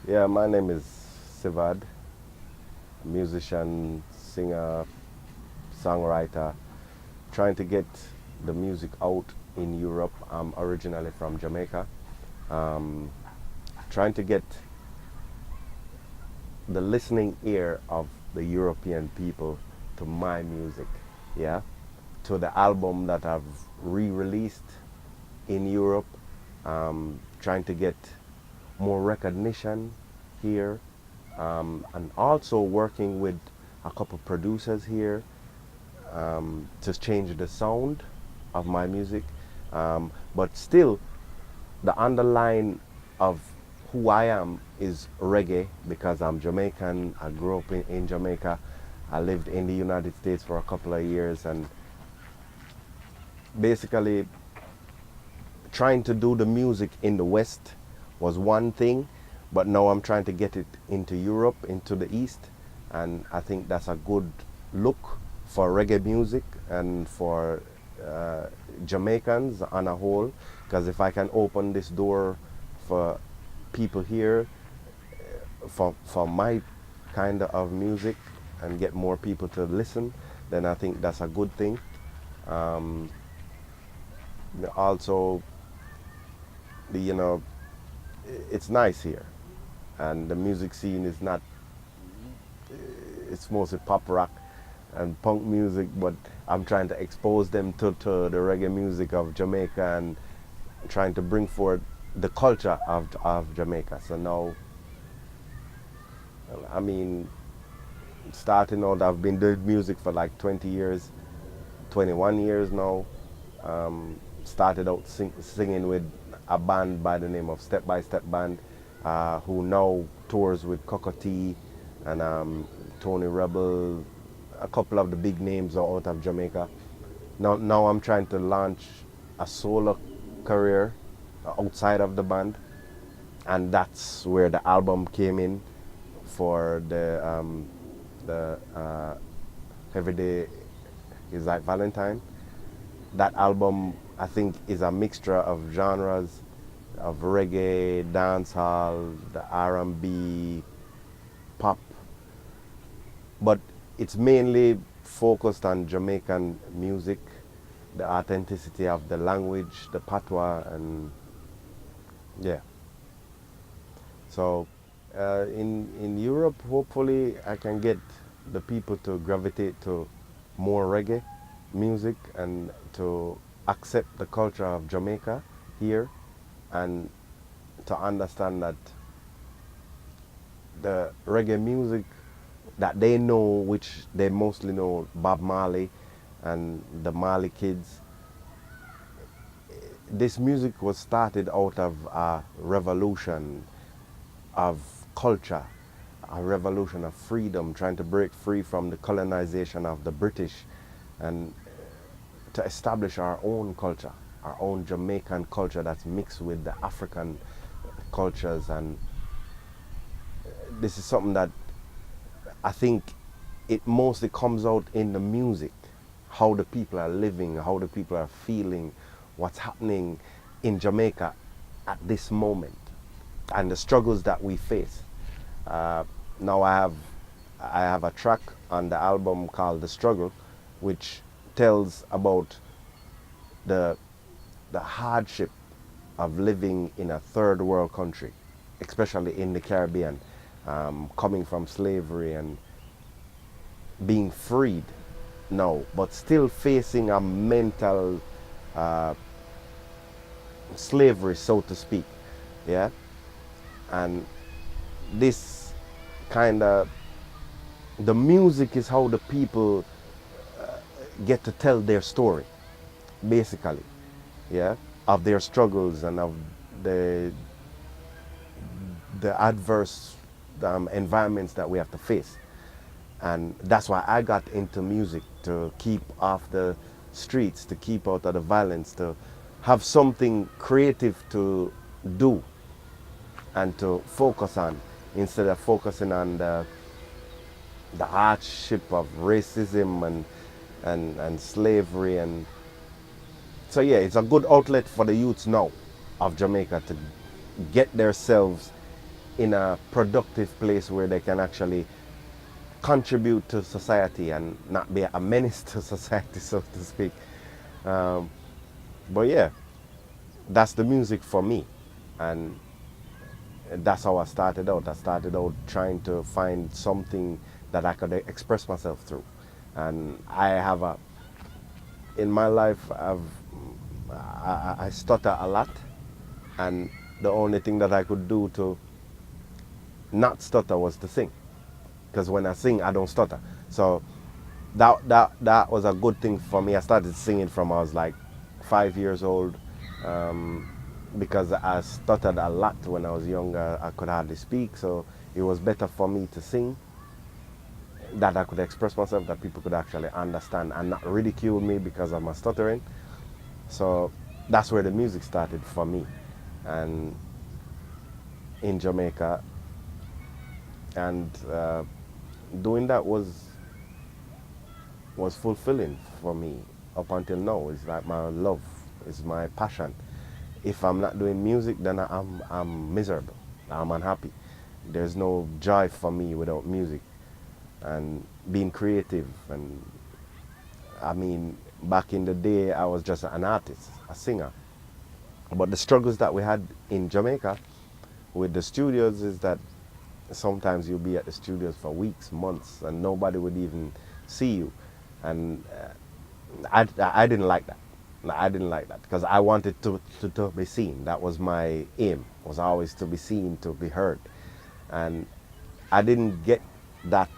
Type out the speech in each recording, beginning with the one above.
Yeah, my name is SEVAD, musician, singer, songwriter, trying to get the music out in Europe. I'm originally from Jamaica. Um, Trying to get the listening ear of the European people to my music, yeah, to the album that I've re-released in Europe, trying to get more recognition here, and also working with a couple producers here to change the sound of my music. But still, the underline of who I am is reggae because I'm Jamaican. I grew up in Jamaica. I lived in the United States for a couple of years, and basically trying to do the music in the West was one thing, but now I'm trying to get it into Europe, into the East, and I think that's a good look for reggae music and for Jamaicans on a whole, because if I can open this door for people here for my kind of music and get more people to listen, then I think that's a good thing. Um, Also, you know, it's nice here, and the music scene is not. It's mostly pop rock and punk music, but I'm trying to expose them to the reggae music of Jamaica and trying to bring forward the culture of Jamaica. So now, I mean, starting out, I've been doing music for like 20 years, 21 years now. Started out singing with a band by the name of Step by Step Band, who now tours with Cocoa and Tony Rebel, a couple of the big names are out of Jamaica. Now I'm trying to launch a solo career outside of the band, and that's where the album came in for the Every Day is Like Valentine. That album, I think, is a mixture of genres of reggae, dancehall, the R&B, pop, but it's mainly focused on Jamaican music, the authenticity of the language, the patois, and yeah. So in Europe, hopefully, I can get the people to gravitate to more reggae music and to accept the culture of Jamaica here, and to understand that the reggae music that they know, which they mostly know Bob Marley and the Marley Kids, this music was started out of a revolution of culture, a revolution of freedom, trying to break free from the colonization of the British and to establish our own culture, our own Jamaican culture that's mixed with the African cultures. And this is something that I think it mostly comes out in the music, how the people are living, how the people are feeling, what's happening in Jamaica at this moment, and the struggles that we face. Now I have a track on the album called "The Struggle," which tells about the hardship of living in a third world country, especially in the Caribbean, coming from slavery and being freed now, but still facing a mental slavery, so to speak. Yeah, and this kind of the music is how the people get to tell their story, basically, yeah, of their struggles and of the adverse environments that we have to face. And that's why I got into music, to keep off the streets, to keep out of the violence, to have something creative to do and to focus on, instead of focusing on the hardship of racism and slavery. And so yeah, it's a good outlet for the youths now of Jamaica to get themselves in a productive place where they can actually contribute to society and not be a menace to society, so to speak. Um, but yeah, that's the music for me. And that's how I started out. I started out trying to find something that I could express myself through. And in my life, I stutter a lot. And the only thing that I could do to not stutter was to sing. Because when I sing, I don't stutter. So that was a good thing for me. I started singing from I was like 5 years old. Um, because I stuttered a lot when I was younger. I could hardly speak, so it was better for me to sing, that I could express myself, that people could actually understand and not ridicule me because of my stuttering. So that's where the music started for me, and in Jamaica, and doing that was fulfilling for me up until now. It's like my love, it's my passion. If I'm not doing music, then I'm miserable. I'm unhappy. There's no joy for me without music and being creative. And I mean, back in the day, I was just an artist, a singer. But the struggles that we had in Jamaica with the studios is that sometimes you'll be at the studios for weeks, months, and nobody would even see you. And I didn't like that. I didn't like that because I wanted to be seen. That was my aim, was always to be seen, to be heard. And I didn't get that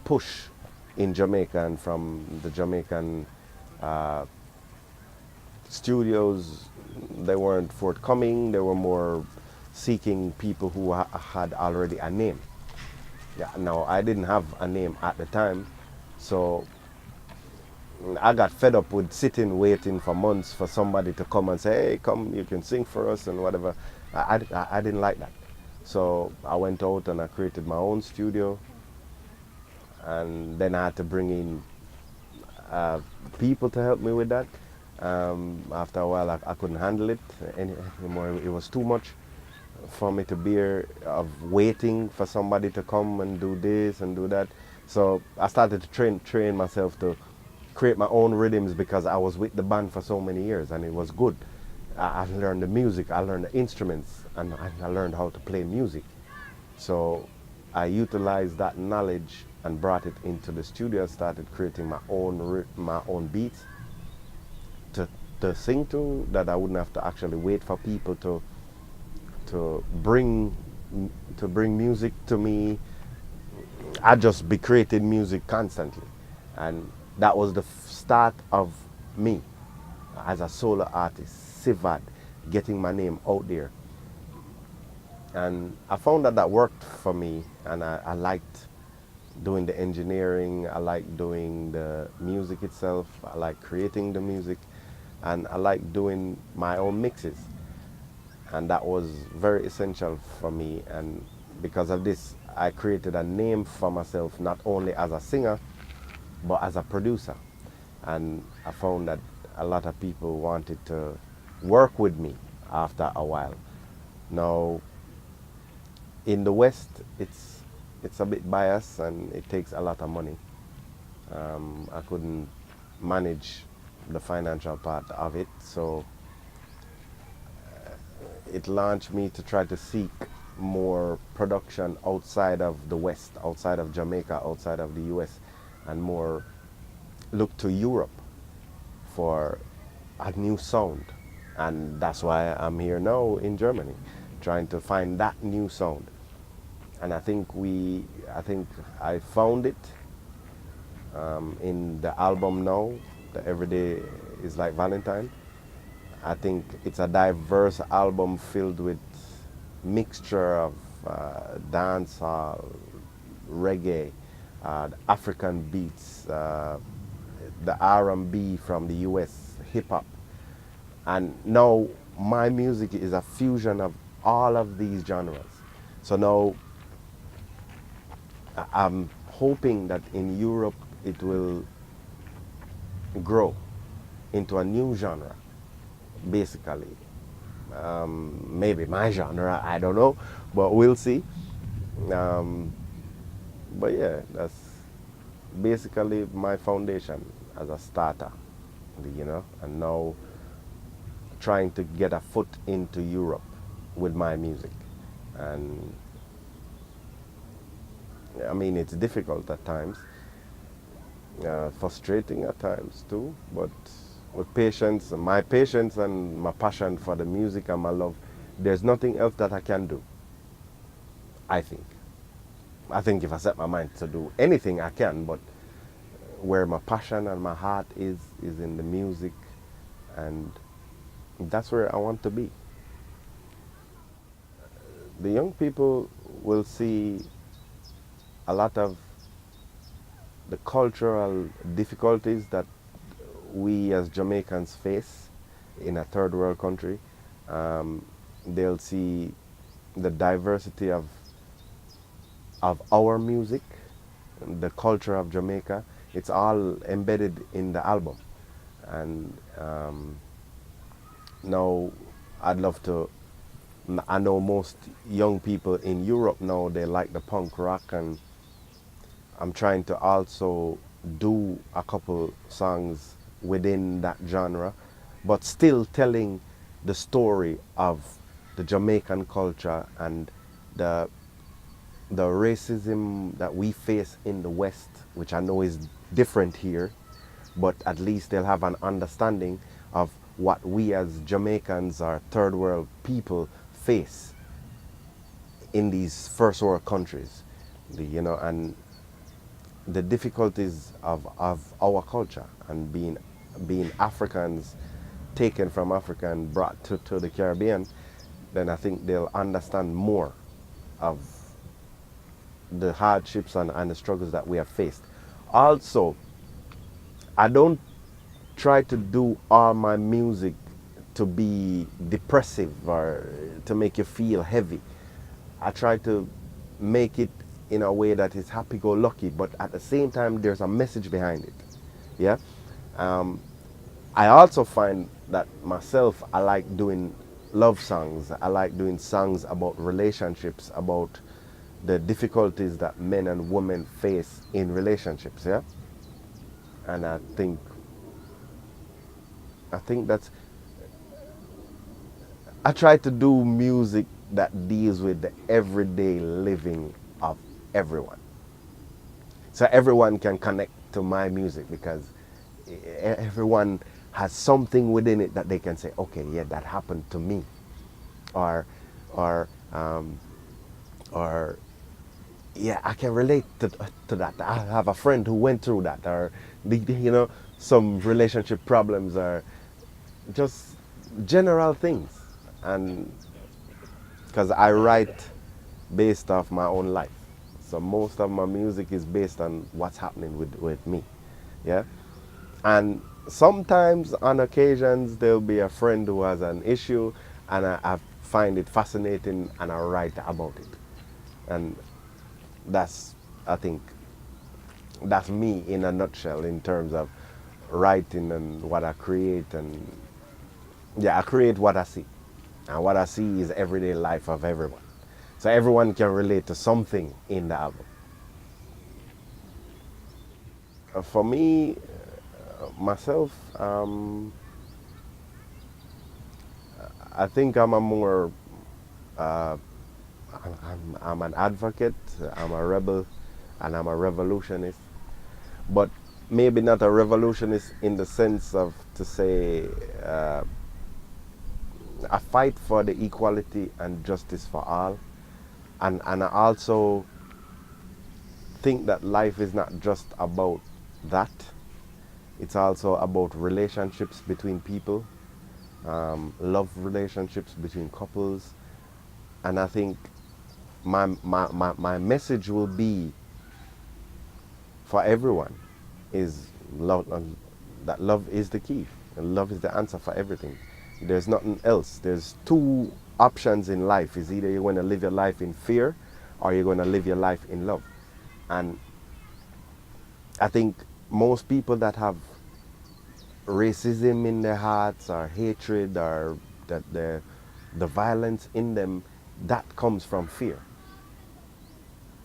push in Jamaica, and from the Jamaican uh, studios, they weren't forthcoming. They were more seeking people who had already a name. Yeah, now I didn't have a name at the time, so I got fed up with sitting waiting for months for somebody to come and say, hey, come, you can sing for us and whatever. I didn't like that. So I went out and I created my own studio, and then I had to bring in uh, people to help me with that. After a while, I couldn't handle it anymore. It was too much for me to bear, of waiting for somebody to come and do this and do that. So I started to train myself to create my own rhythms, because I was with the band for so many years and it was good. I learned the music, I learned the instruments, and I learned how to play music. So I utilized that knowledge and brought it into the studio. Started creating my own beats to sing to, that I wouldn't have to actually wait for people to bring music to me. I just be creating music constantly, and that was the start of me as a solo artist, SEVAD, getting my name out there. And I found that worked for me, and I liked doing the engineering, I like doing the music itself, I like creating the music, and I like doing my own mixes. And that was very essential for me. And because of this, I created a name for myself, not only as a singer, but as a producer. And I found that a lot of people wanted to work with me after a while. Now, in the West, it's a bit biased and it takes a lot of money. I couldn't manage the financial part of it, so it launched me to try to seek more production outside of the West, outside of Jamaica, outside of the US, and more look to Europe for a new sound. And that's why I'm here now in Germany, trying to find that new sound. And I think I found it in the album now, the Everyday is Like Valentine. I think it's a diverse album filled with mixture of dancehall, reggae, African beats, the R&B from the US, hip hop. And now my music is a fusion of all of these genres. So now I'm hoping that in Europe it will grow into a new genre, basically. Maybe my genre, I don't know, but we'll see. Um, but yeah, that's basically my foundation as a starter, and now trying to get a foot into Europe with my music. And I mean, it's difficult at times, frustrating at times too, but with my patience and my passion for the music and my love, there's nothing else that I can do, I think. I think if I set my mind to do anything, I can, but where my passion and my heart is in the music, and that's where I want to be. The young people will see a lot of the cultural difficulties that we as Jamaicans face in a third world country. Um, they'll see the diversity of our music, the culture of Jamaica. It's all embedded in the album. And now I'd love to, I know most young people in Europe now, they like the punk rock, and I'm trying to also do a couple songs within that genre, but still telling the story of the Jamaican culture and the racism that we face in the West, which I know is different here, but at least they'll have an understanding of what we as Jamaicans or third world people face in these first world countries, and the difficulties of our culture and being Africans taken from Africa and brought to the Caribbean. Then I think they'll understand more of the hardships and the struggles that we have faced. Also, I don't try to do all my music to be depressive or to make you feel heavy. I try to make it in a way that is happy-go-lucky, but at the same time, there's a message behind it. Yeah. I also find that myself, I like doing love songs. I like doing songs about relationships, about the difficulties that men and women face in relationships. Yeah. And I think that's, I try to do music that deals with the everyday living of everyone. So everyone can connect to my music because everyone has something within it that they can say, okay, yeah, that happened to me. Or, or, um, or yeah, I can relate to that. I have a friend who went through that, or, some relationship problems, or just general things. And because I write based off my own life. So most of my music is based on what's happening with me. Yeah. And sometimes on occasions there'll be a friend who has an issue, and I find it fascinating and I write about it. And that's, I think, that's me in a nutshell in terms of writing and what I create. And yeah, I create what I see. And what I see is everyday life of everyone. So everyone can relate to something in the album. For me, myself, I think I'm a more, uh, I'm an advocate, I'm a rebel, and I'm a revolutionist. But maybe not a revolutionist in the sense of to say, I fight for the equality and justice for all. And I also think that life is not just about that. It's also about relationships between people, love relationships between couples. And I think my message will be for everyone is love, that love is the key. And love is the answer for everything. There's nothing else. There's two options in life. Is either you're going to live your life in fear or you're going to live your life in love. And I think most people that have racism in their hearts or hatred or that the violence in them, that comes from fear.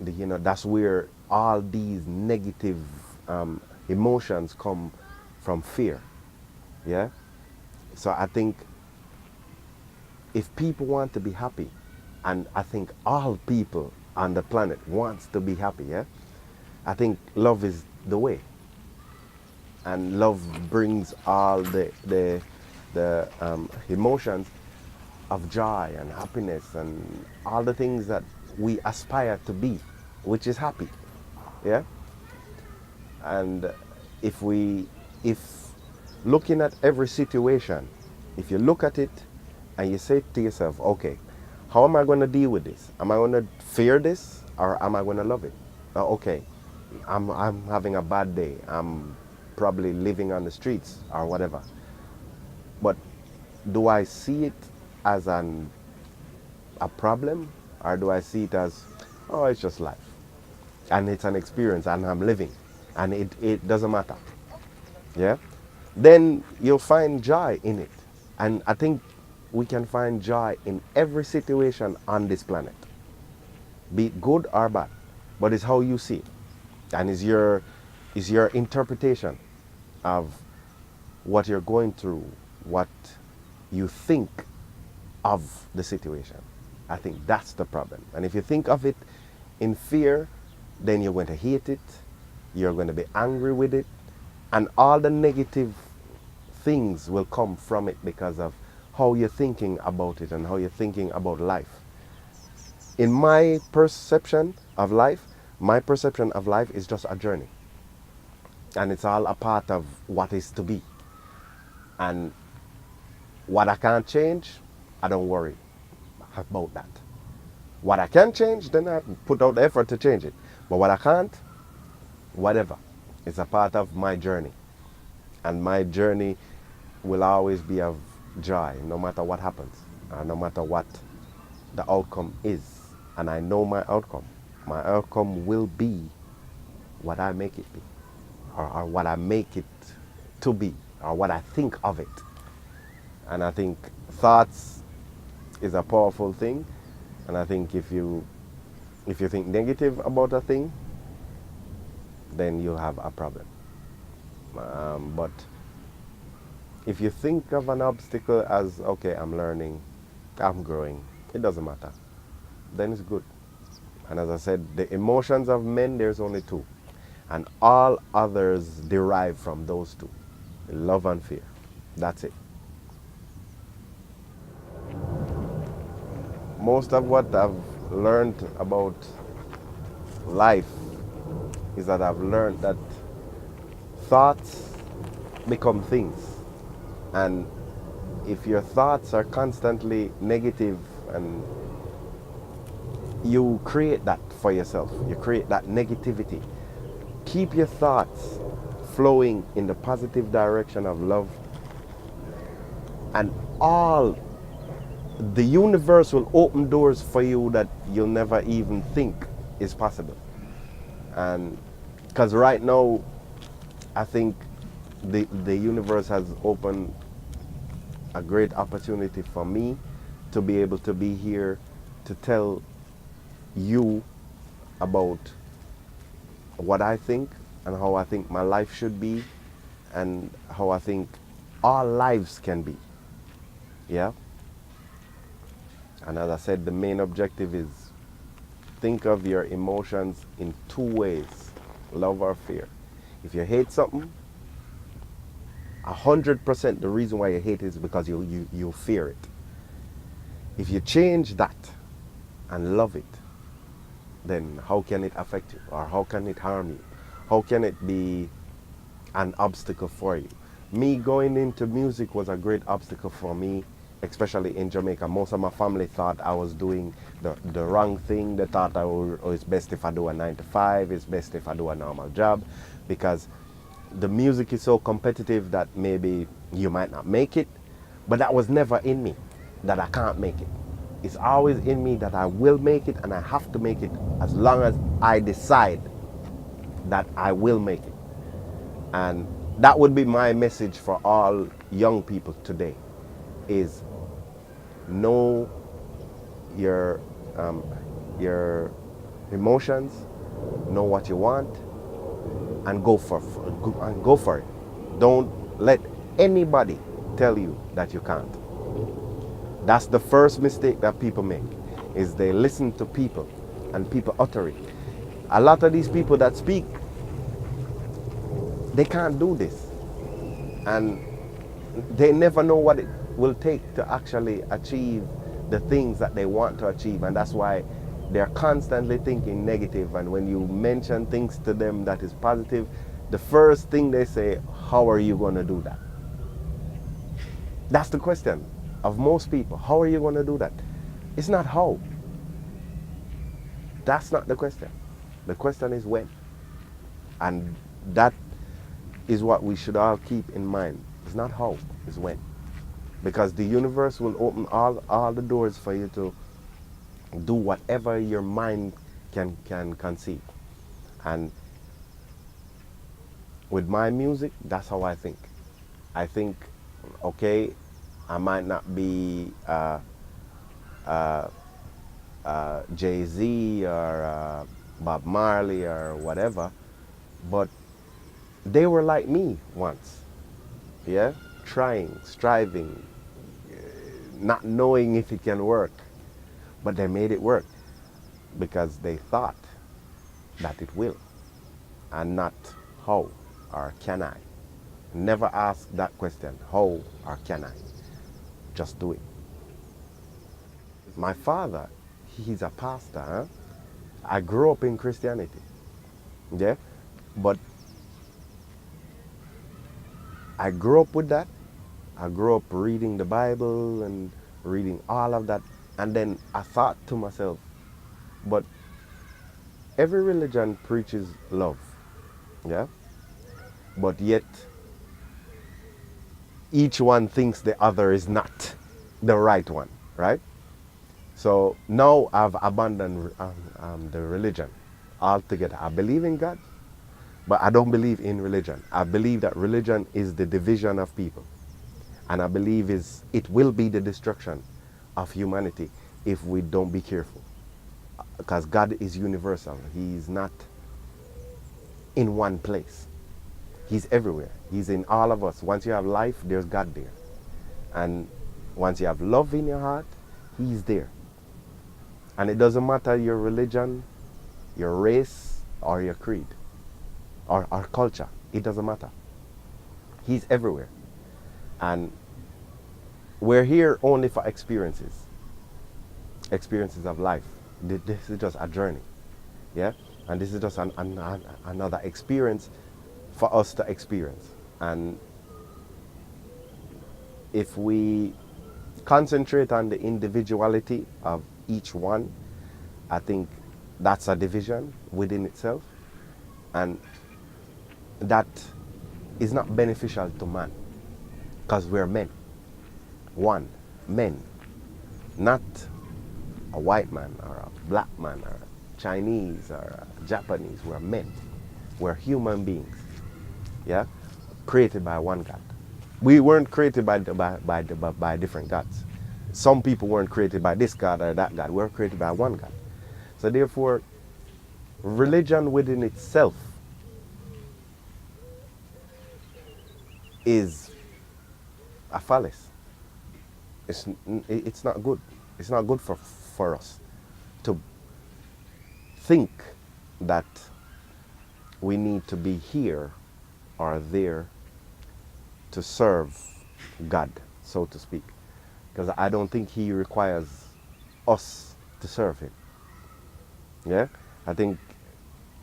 That's where all these negative emotions come from fear. Yeah. So I think if people want to be happy, and I think all people on the planet wants to be happy, yeah, I think love is the way. And love brings all the emotions of joy and happiness and all the things that we aspire to be, which is happy. Yeah. And if looking at every situation, if you look at it and you say to yourself, okay, how am I going to deal with this? Am I going to fear this or am I going to love it? Okay, I'm having a bad day. I'm probably living on the streets or whatever. But do I see it as a problem, or do I see it as, oh, it's just life and it's an experience and I'm living and it doesn't matter? Yeah. Then you'll find joy in it. And I think we can find joy in every situation on this planet, be it good or bad. But it's how you see it. And is your interpretation of what you're going through, what you think of the situation. I think that's the problem. And if you think of it in fear, then you're going to hate it, you're going to be angry with it, and all the negative things will come from it because of how you're thinking about it and how you're thinking about life. In my perception of life is just a journey. And it's all a part of what is to be. And what I can't change, I don't worry about that. What I can change, then I put out the effort to change it. But what I can't, whatever. It's a part of my journey. And my journey will always be of joy, no matter what happens, no matter what the outcome is. And I know my outcome. My outcome will be what I make it be, or what I make it to be, or what I think of it. And I think thoughts is a powerful thing. And I think if you think negative about a thing, then you'll have a problem. But if you think of an obstacle as, okay, I'm learning, I'm growing, it doesn't matter, then it's good. And as I said, the emotions of men, there's only two. And all others derive from those two, love and fear. That's it. Most of what I've learned about life is that I've learned that thoughts become things. And if your thoughts are constantly negative, and you create that for yourself, you create that negativity. Keep your thoughts flowing in the positive direction of love, and all the universe will open doors for you that you'll never even think is possible. And because right now, I think the universe has opened a great opportunity for me to be able to be here to tell you about what I think and how I think my life should be and how I think our lives can be. Yeah? And as I said, the main objective is think of your emotions in two ways, love or fear. If you hate something, 100% the reason why you hate it is because you fear it. If you change that and love it, then how can it affect you? Or how can it harm you? How can it be an obstacle for you? Me going into music was a great obstacle for me, especially in Jamaica. Most of my family thought I was doing the wrong thing. They thought it's best if I do a 9 to 5, it's best if I do a normal job, because the music is so competitive that maybe you might not make it. But that was never in me, that I can't make it. It's always in me that I will make it, and I have to make it as long as I decide that I will make it. And that would be my message for all young people today is know your your emotions, know what you want, and go for it. Don't let anybody tell you that you can't. That's the first mistake that people make, is they listen to people and people utter it. A lot of these people that speak, they can't do this. And they never know what it will take to actually achieve the things that they want to achieve. And that's why they're constantly thinking negative. And when you mention things to them that is positive, the first thing they say, how are you going to do that? That's the question of most people. How are you going to do that? It's not how. That's not the question. The question is when. And that is what we should all keep in mind. It's not how, it's when. Because the universe will open all the doors for you to do whatever your mind can conceive. And with my music, that's how I think. I think, okay, I might not be Jay-Z or Bob Marley or whatever, but they were like me once, yeah? Trying, striving, not knowing if it can work, but they made it work because they thought that it will, and not how or can I. Never ask that question, how or can I? Just do it. My father, he's a pastor. Huh? I grew up in Christianity, yeah? But I grew up with that. I grew up reading the Bible and reading all of that. And then I thought to myself, but every religion preaches love, yeah? But yet, each one thinks the other is not the right one, right? So now I've abandoned the religion altogether. I believe in God, but I don't believe in religion. I believe that religion is the division of people. And I believe it will be the destruction of humanity if we don't be careful. Because God is universal. He's not in one place. He's everywhere. He's in all of us. Once you have life, there's God there. And once you have love in your heart, He's there. And it doesn't matter your religion, your race, or your creed, or culture. It doesn't matter. He's everywhere. And we're here only for experiences of life. This is just a journey, yeah? And this is just another experience for us to experience. And if we concentrate on the individuality of each one, I think that's a division within itself. And that is not beneficial to man, because we're men. One, men. Not a white man or a black man or a Chinese or a Japanese. We're men. We're human beings. Yeah? Created by one God. We weren't created by different gods. Some people weren't created by this God or that God. We were created by one God. So therefore, religion within itself is a fallacy. It's not good. It's not good for us to think that we need to be here or there to serve God, so to speak. Because I don't think He requires us to serve Him. Yeah? I think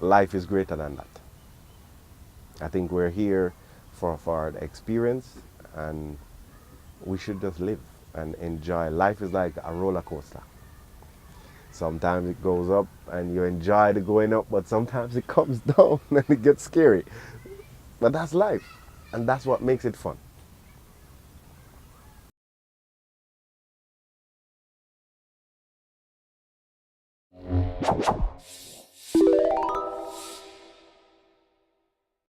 life is greater than that. I think we're here for the experience, and we should just live and enjoy. Life is like a roller coaster. Sometimes it goes up and you enjoy the going up, but sometimes it comes down and it gets scary. But that's life, and that's what makes it fun.